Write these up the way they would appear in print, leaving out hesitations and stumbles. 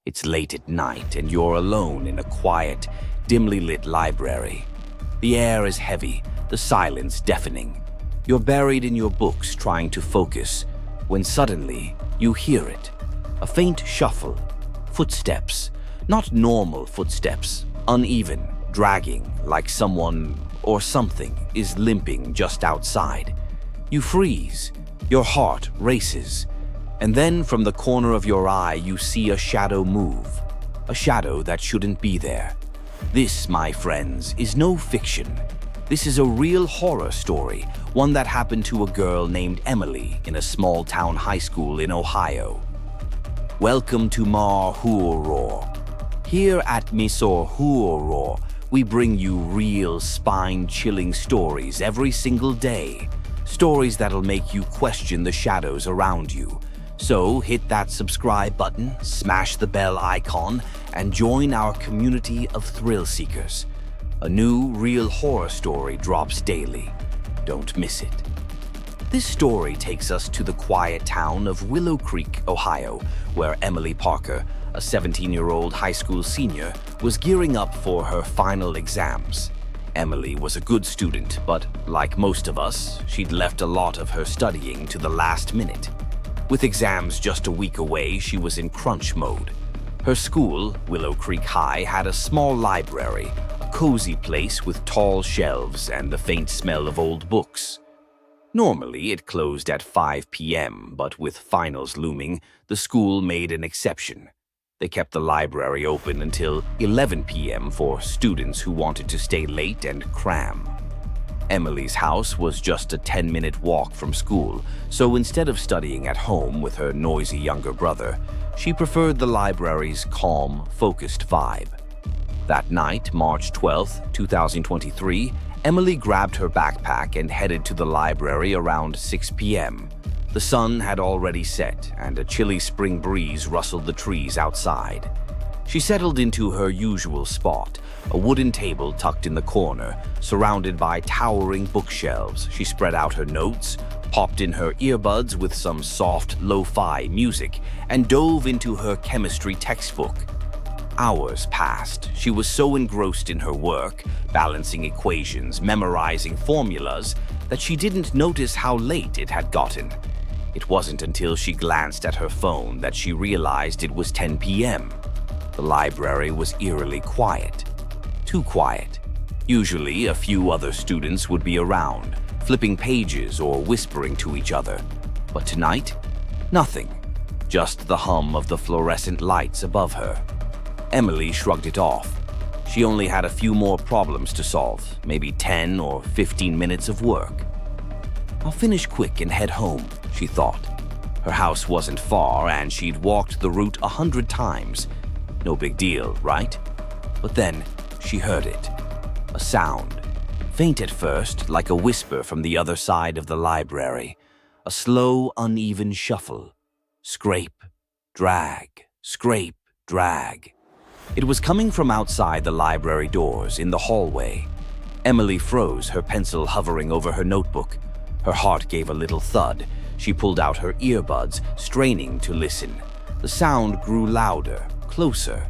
It's late at night and you're alone in a quiet, dimly lit library. The air is heavy, the silence deafening. You're buried in your books trying to focus, when suddenly you hear it. A faint shuffle, footsteps, not normal footsteps, uneven, dragging, like someone or something is limping just outside. You freeze, your heart races, and then from the corner of your eye you see a shadow move, a shadow that shouldn't be there. This, my friends, is no fiction. This is a real horror story, one that happened to a girl named Emily in a small-town high school in Ohio. Welcome to Hoorror. Here at Hoorror, we bring you real spine-chilling stories every single day. Stories that'll make you question the shadows around you. So hit that subscribe button, smash the bell icon, and join our community of thrill seekers. A new real horror story drops daily. Don't miss it. This story takes us to the quiet town of Willow Creek, Ohio, where Emily Parker, a 17-year-old high school senior, was gearing up for her final exams. Emily was a good student, but like most of us, she'd left a lot of her studying to the last minute. With exams just a week away, she was in crunch mode. Her school, Willow Creek High, had a small library, a cozy place with tall shelves and the faint smell of old books. Normally, it closed at 5 p.m., but with finals looming, the school made an exception. They kept the library open until 11 p.m. for students who wanted to stay late and cram. Emily's house was just a 10-minute walk from school, so instead of studying at home with her noisy younger brother, she preferred the library's calm, focused vibe. That night, March 12, 2023, Emily grabbed her backpack and headed to the library around 6 p.m. The sun had already set, and a chilly spring breeze rustled the trees outside. She settled into her usual spot, a wooden table tucked in the corner, surrounded by towering bookshelves. She spread out her notes, popped in her earbuds with some soft lo-fi music, and dove into her chemistry textbook. Hours passed. She was so engrossed in her work, balancing equations, memorizing formulas, that she didn't notice how late it had gotten. It wasn't until she glanced at her phone that she realized it was 10 p.m. The library was eerily quiet. Too quiet. Usually, a few other students would be around, flipping pages or whispering to each other. But tonight, nothing. Just the hum of the fluorescent lights above her. Emily shrugged it off. She only had a few more problems to solve, maybe 10 or 15 minutes of work. I'll finish quick and head home, she thought. Her house wasn't far, and she'd walked the route 100 times. No big deal, right? But then she heard it. A sound. Faint at first, like a whisper from the other side of the library. A slow, uneven shuffle. Scrape, drag, scrape, drag. It was coming from outside the library doors, in the hallway. Emily froze, her pencil hovering over her notebook. Her heart gave a little thud. She pulled out her earbuds, straining to listen. The sound grew louder, closer.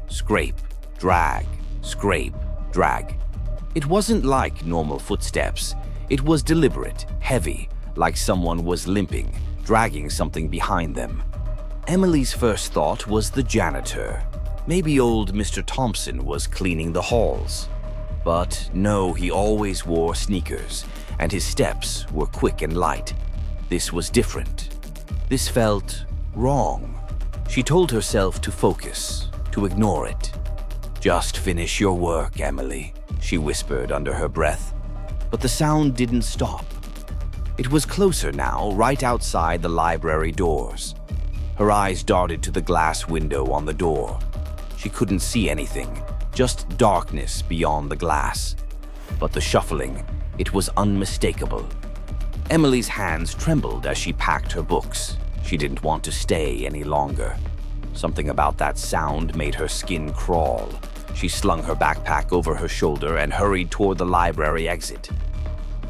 Scrape, drag, scrape, drag. It wasn't like normal footsteps. It was deliberate, heavy, like someone was limping, dragging something behind them. Emily's first thought was the janitor. Maybe old Mr. Thompson was cleaning the halls. But no, he always wore sneakers, and his steps were quick and light. This was different. This felt wrong. She told herself to focus, to ignore it. "Just finish your work, Emily," she whispered under her breath. But the sound didn't stop. It was closer now, right outside the library doors. Her eyes darted to the glass window on the door. She couldn't see anything, just darkness beyond the glass. But the shuffling, it was unmistakable. Emily's hands trembled as she packed her books. She didn't want to stay any longer. Something about that sound made her skin crawl. She slung her backpack over her shoulder and hurried toward the library exit.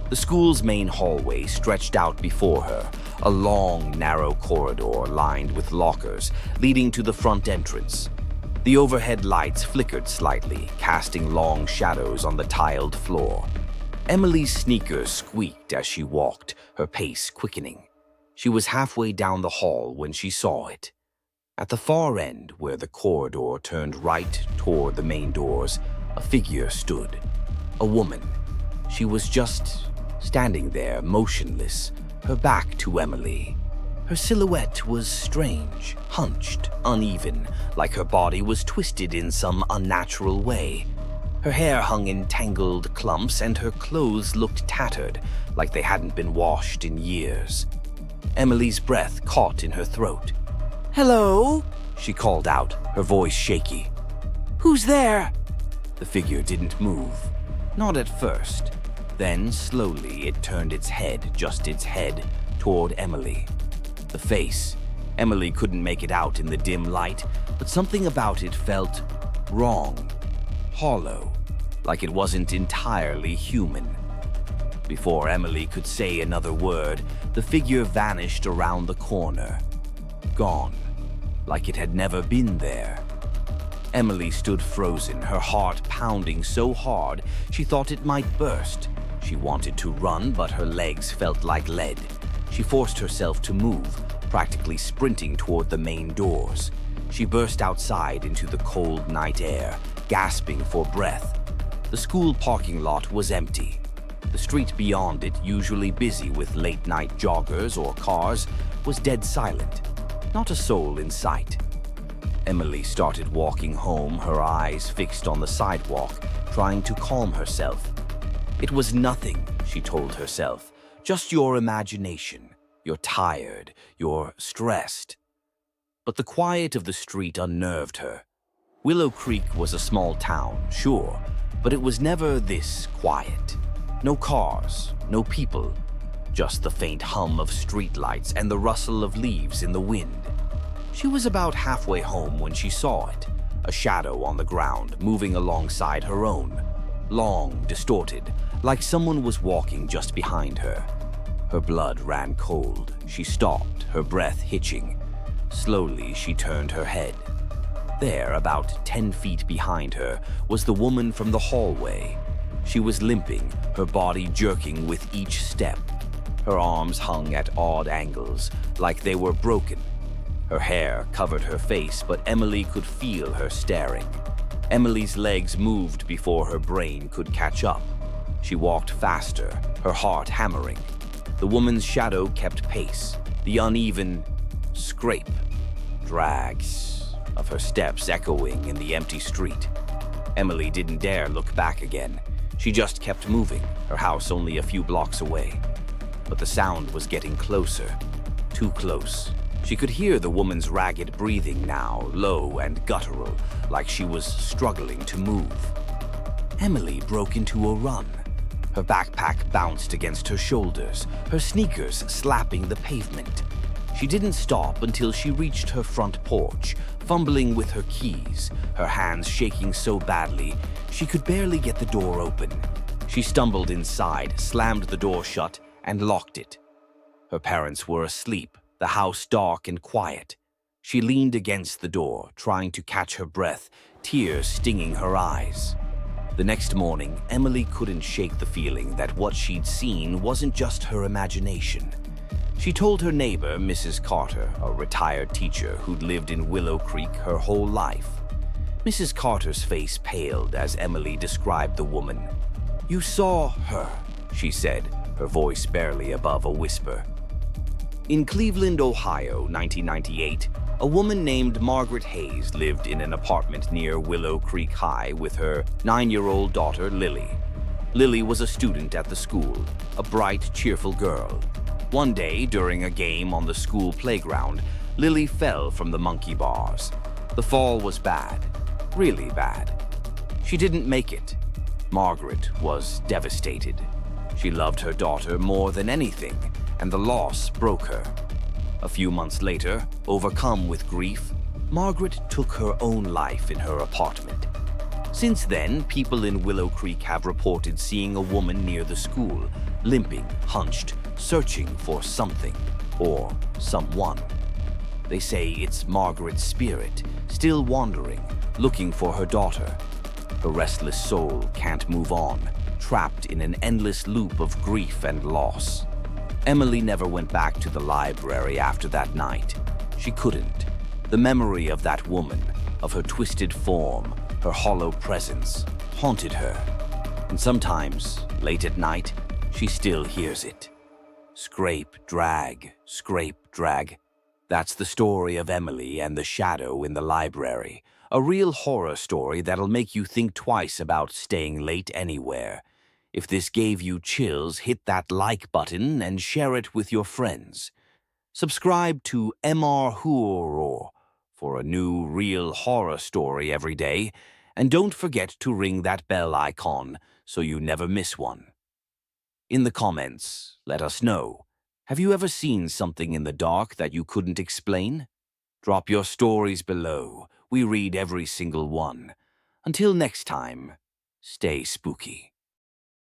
The school's main hallway stretched out before her, a long, narrow corridor lined with lockers leading to the front entrance. The overhead lights flickered slightly, casting long shadows on the tiled floor. Emily's sneakers squeaked as she walked, her pace quickening. She was halfway down the hall when she saw it. At the far end, where the corridor turned right toward the main doors, a figure stood. A woman. She was just standing there, motionless, her back to Emily. Her silhouette was strange, hunched, uneven, like her body was twisted in some unnatural way. Her hair hung in tangled clumps, and her clothes looked tattered, like they hadn't been washed in years. Emily's breath caught in her throat. "Hello?" she called out, her voice shaky. "Who's there?" The figure didn't move. Not at first. Then, slowly, it turned its head, just its head, toward Emily. The face. Emily couldn't make it out in the dim light, but something about it felt wrong, hollow, like it wasn't entirely human. Before Emily could say another word, the figure vanished around the corner. Gone, like it had never been there. Emily stood frozen, her heart pounding so hard she thought it might burst. She wanted to run, but her legs felt like lead. She forced herself to move, practically sprinting toward the main doors. She burst outside into the cold night air, gasping for breath. The school parking lot was empty. The street beyond it, usually busy with late-night joggers or cars, was dead silent. Not a soul in sight. Emily started walking home, her eyes fixed on the sidewalk, trying to calm herself. It was nothing, she told herself. Just your imagination. You're tired. You're stressed. But the quiet of the street unnerved her. Willow Creek was a small town, sure, but it was never this quiet. No cars, no people, just the faint hum of streetlights and the rustle of leaves in the wind. She was about halfway home when she saw it, a shadow on the ground moving alongside her own, long, distorted, like someone was walking just behind her. Her blood ran cold. She stopped, her breath hitching. Slowly, she turned her head. There, about 10 feet behind her, was the woman from the hallway. She was limping, her body jerking with each step. Her arms hung at odd angles, like they were broken. Her hair covered her face, but Emily could feel her staring. Emily's legs moved before her brain could catch up. She walked faster, her heart hammering. The woman's shadow kept pace, the uneven scrape, drags of her steps echoing in the empty street. Emily didn't dare look back again. She just kept moving, her house only a few blocks away. But the sound was getting closer, too close. She could hear the woman's ragged breathing now, low and guttural, like she was struggling to move. Emily broke into a run. Her backpack bounced against her shoulders, her sneakers slapping the pavement. She didn't stop until she reached her front porch, fumbling with her keys, her hands shaking so badly she could barely get the door open. She stumbled inside, slammed the door shut, and locked it. Her parents were asleep, the house dark and quiet. She leaned against the door, trying to catch her breath, tears stinging her eyes. The next morning, Emily couldn't shake the feeling that what she'd seen wasn't just her imagination. She told her neighbor, Mrs. Carter, a retired teacher who'd lived in Willow Creek her whole life. Mrs. Carter's face paled as Emily described the woman. "You saw her," she said, her voice barely above a whisper. In Cleveland, Ohio, 1998, a woman named Margaret Hayes lived in an apartment near Willow Creek High with her 9-year-old daughter, Lily. Lily was a student at the school, a bright, cheerful girl. One day, during a game on the school playground, Lily fell from the monkey bars. The fall was bad, really bad. She didn't make it. Margaret was devastated. She loved her daughter more than anything, and the loss broke her. A few months later, overcome with grief, Margaret took her own life in her apartment. Since then, people in Willow Creek have reported seeing a woman near the school, limping, hunched, searching for something. or someone. They say it's Margaret's spirit, still wandering, looking for her daughter. Her restless soul can't move on, trapped in an endless loop of grief and loss. Emily never went back to the library after that night. She couldn't. The memory of that woman, of her twisted form, her hollow presence, haunted her. And sometimes, late at night, she still hears it. Scrape, drag, scrape, drag. That's the story of Emily and the shadow in the library. A real horror story that'll make you think twice about staying late anywhere. If this gave you chills, hit that like button and share it with your friends. Subscribe to Hoorror for a new real horror story every day, and don't forget to ring that bell icon so you never miss one. In the comments, let us know. Have you ever seen something in the dark that you couldn't explain? Drop your stories below. We read every single one. Until next time, stay spooky.